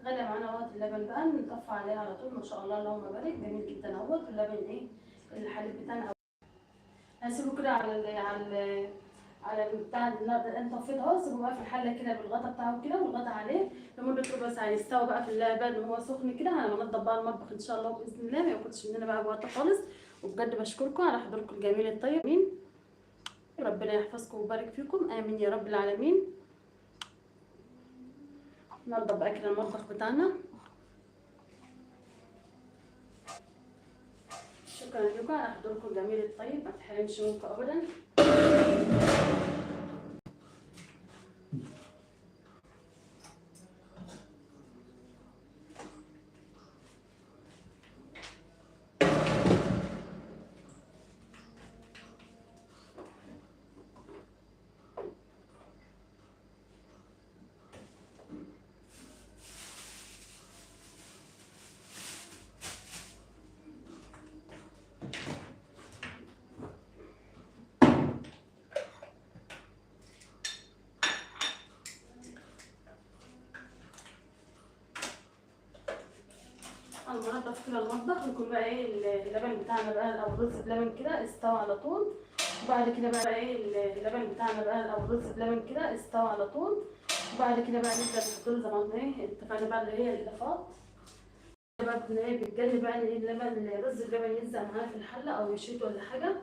غلى معانا اهوت اللبن بقى، نطفي عليه على طول. ما شاء الله اللهم بارك، جميل جدا اهوت. اللبن ايه الحليب بتاعنا هسيبه كده على بتاع النار. انت طفيت اهو، سيبه بقى في الحله كده بالغطا بتاعه كده، والغطا عليه لمده ربع ساعه يستوي بقى في اللبن وهو سخن كده. انا بنضف بقى المطبخ ان شاء الله باذن الله، ما ياخدش مننا بقى وقت خالص. وبجد بشكركم على حضوركم الجميل الطيب. امين. ربنا يحفظكم ويبارك فيكم، امين يا رب العالمين. ننضف بقى كده المطبخ بتاعنا. شكرا لكم على حضوركم الجميل الطيب، ما تحرمش منكم ابدا. هننضف كده المطبخ، ويكون بقى ايه اللبن بتاعنا بقى او الرز بلبن كده استوى على طول. وبعد كده بقى ايه اللبن بتاعنا بقى او الرز بلبن كده استوى على طول. وبعد كده بقى نبدا نحط له زي ما ايه اتفقنا بقى اللي هي الاضافات بقى. ايه بتجنب بقى ان ايه اللبن الرز بلبن يلزق معانا في الحله او يشيط ولا حاجه.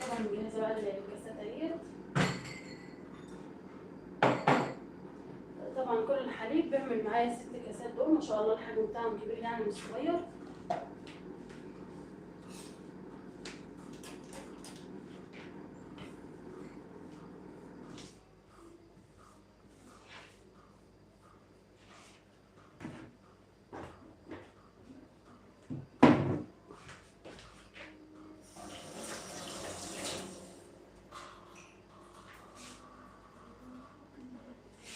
طبعا مجهزه بقى الكاسات اهيت. طبعا كل الحليب بيعمل معايا 6 كاسات دول، ما شاء الله الحجم بتاعهم كبير يعني مش صغير.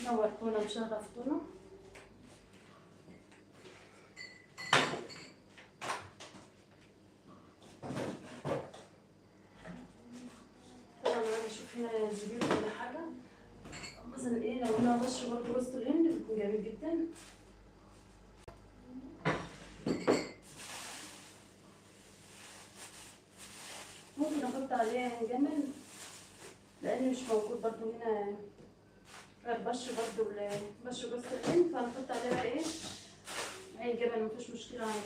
نورتونا وشرفتونا. طبعا انا بشوف هنا زبيب ولا حاجه، مثلا ايه لو انا بشرب برضه جوز الهند بيكون جميل جدا. ممكن احط عليه جمل لان مش موجود برضه هنا غير بشر برضه بشر جوز الهند، فهنحط عليه بقى ايه عين جمل، مفيش مشكله عادي.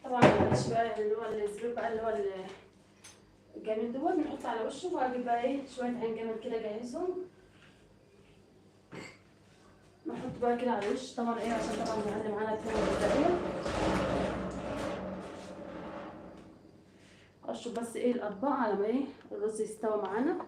طبعا معلش بقى اللي هو الزبيب بقى اللي هو الجميل دوت بنحط على وشه. وهجيب بقى ايه شويه عين جمل كده جاهزهم، نحط بقى كده على الوش. طبعا ايه عشان طبعا نعلم معانا الكلمه الغذائيه. اشرب بس ايه الاطباق على ما ايه الرز يستوي معانا.